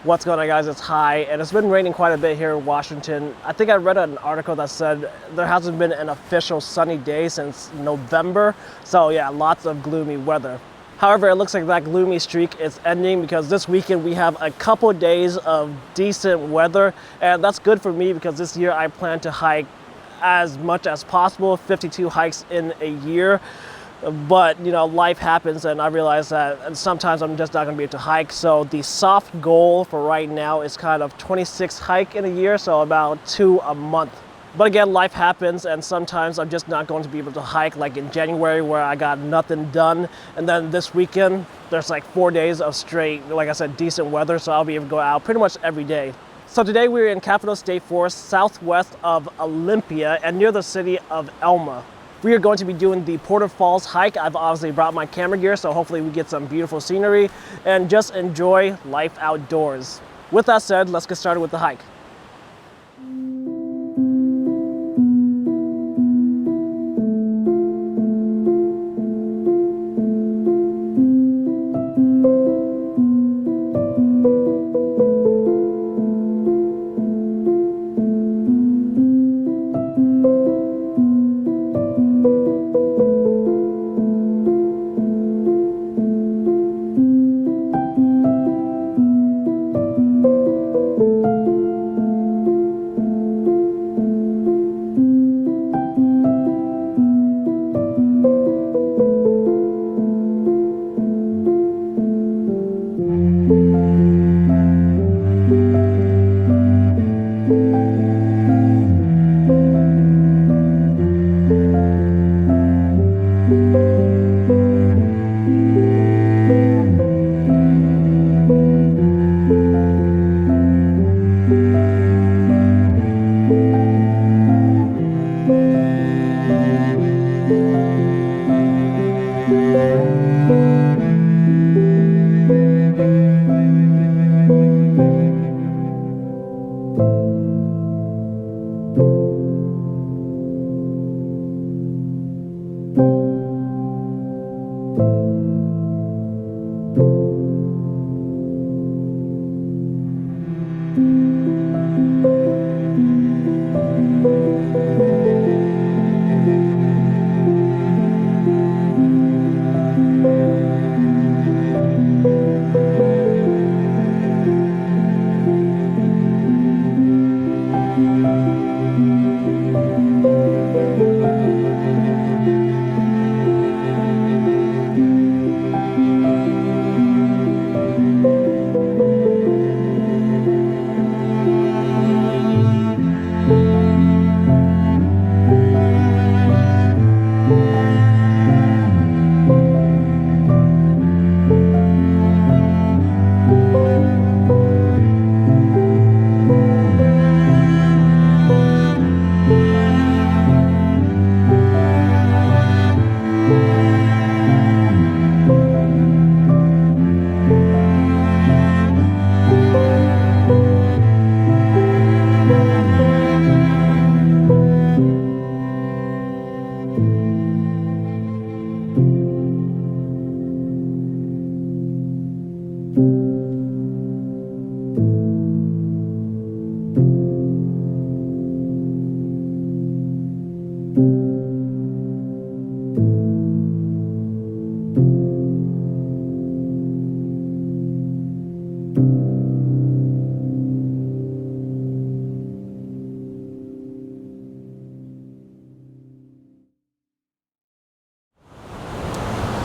What's going on, guys? It's Hi, and it's been raining quite a bit here in Washington. I think I read an article that said there hasn't been an official sunny day since November. So yeah, lots of gloomy weather. However, it looks like that gloomy streak is ending because this weekend we have a couple days of decent weather, and that's good for me because this year I plan to hike as much as possible, 52 hikes in a year. But you know, life happens, and I realize that sometimes I'm just not going to be able to hike. So the soft goal for right now is kind of 26 hike in a year, so about 2 a month. But again, life happens, and sometimes I'm just not going to be able to hike, like in January where I got nothing done. And then this weekend, there's like 4 days of straight, like I said, decent weather, so I'll be able to go out pretty much every day. So today we're in Capitol State Forest, southwest of Olympia and near the city of Elma. We are going to be doing the Porter Falls hike. I've obviously brought my camera gear, so hopefully we get some beautiful scenery and just enjoy life outdoors. With that said, let's get started with the hike.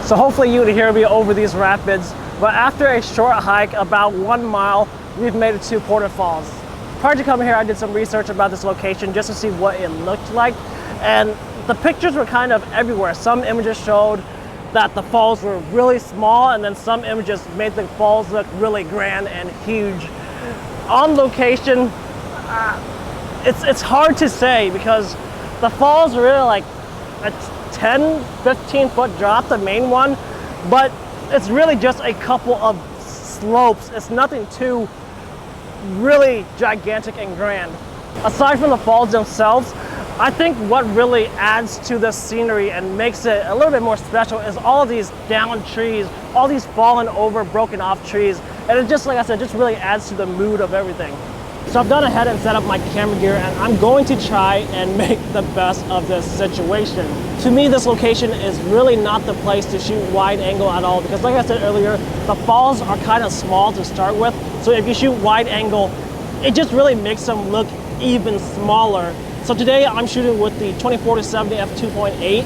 So hopefully you can hear me over these rapids. But after a short hike, about 1 mile, we've made it to Porter Falls. Prior to coming here, I did some research about this location just to see what it looked like. And the pictures were kind of everywhere. Some images showed that the falls were really small, and then some images made the falls look really grand and huge. On location, it's hard to say because the falls are really like a 10-15 foot drop, the main one, but it's really just a couple of slopes. It's nothing too really gigantic and grand. Aside from the falls themselves, I think what really adds to the scenery and makes it a little bit more special is all of these downed trees, all these fallen over, broken off trees. And it just, like I said, just really adds to the mood of everything. So I've gone ahead and set up my camera gear, and I'm going to try and make the best of this situation. To me, this location is really not the place to shoot wide angle at all, because like I said earlier, the falls are kind of small to start with. So if you shoot wide angle, it just really makes them look even smaller. So today I'm shooting with the 24-70 f2.8,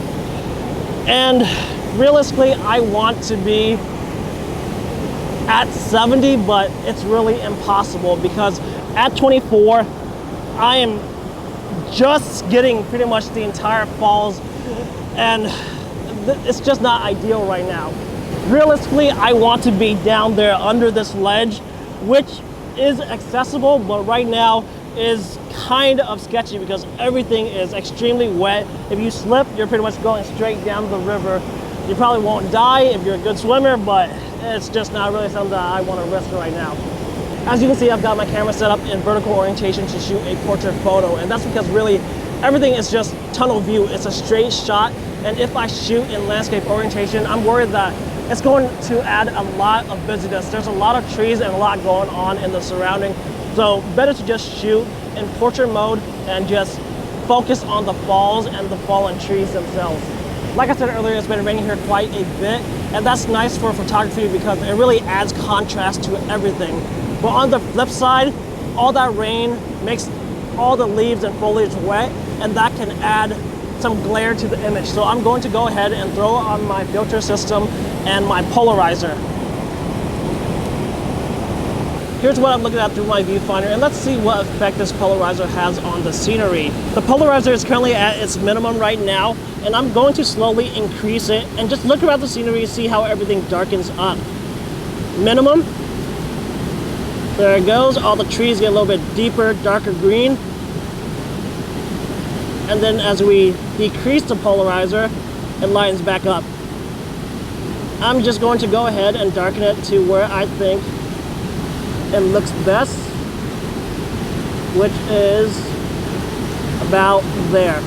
and realistically I want to be at 70, but it's really impossible because at 24 I am just getting pretty much the entire falls, and it's just not ideal right now. Realistically, I want to be down there under this ledge, which is accessible, but right now is kind of sketchy because everything is extremely wet. If you slip, you're pretty much going straight down the river. You probably won't die if you're a good swimmer, but it's just not really something that I want to risk right now. As you can see, I've got my camera set up in vertical orientation to shoot a portrait photo, and that's because really everything is just tunnel view. It's a straight shot, and if I shoot in landscape orientation, I'm worried that it's going to add a lot of busyness. There's a lot of trees and a lot going on in the surrounding. So better to just shoot in portrait mode and just focus on the falls and the fallen trees themselves. Like I said earlier, it's been raining here quite a bit, and that's nice for photography because it really adds contrast to everything. But on the flip side, all that rain makes all the leaves and foliage wet, and that can add some glare to the image. So I'm going to go ahead and throw on my filter system and my polarizer. Here's what I'm looking at through my viewfinder, and let's see what effect this polarizer has on the scenery. The polarizer is currently at its minimum right now, and I'm going to slowly increase it and just look around the scenery, see how everything darkens up. Minimum. There it goes. All the trees get a little bit deeper, darker green. And then as we decrease the polarizer, it lightens back up. I'm just going to go ahead and darken it to where I think it looks best, which is about there.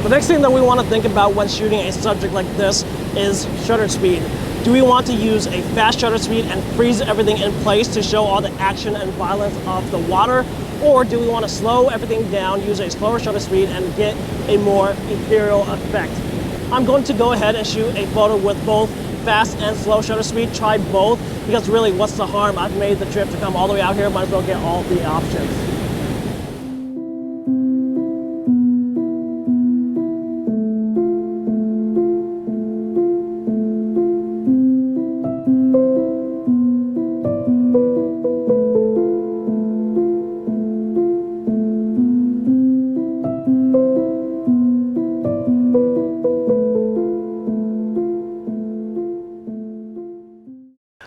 The next thing that we want to think about when shooting a subject like this is shutter speed. Do we want to use a fast shutter speed and freeze everything in place to show all the action and violence of the water? Or do we want to slow everything down, use a slower shutter speed, and get a more ethereal effect? I'm going to go ahead and shoot a photo with both fast and slow shutter speed. Try both, because really, what's the harm? I've made the trip to come all the way out here, might as well get all the options.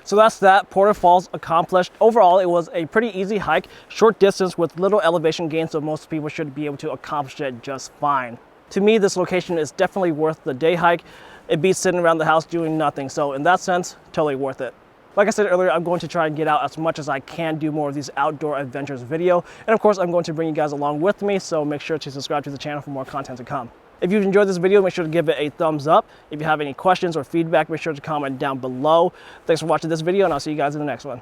So that's that. Porter Falls accomplished. Overall, it was a pretty easy hike, short distance with little elevation gain, so most people should be able to accomplish it just fine. To me, this location is definitely worth the day hike. It beats sitting around the house doing nothing. So in that sense, totally worth it. Like I said earlier, I'm going to try and get out as much as I can, do more of these outdoor adventures video. And of course, I'm going to bring you guys along with me, so make sure to subscribe to the channel for more content to come. If you've enjoyed this video, make sure to give it a thumbs up. If you have any questions or feedback, make sure to comment down below. Thanks for watching this video, and I'll see you guys in the next one.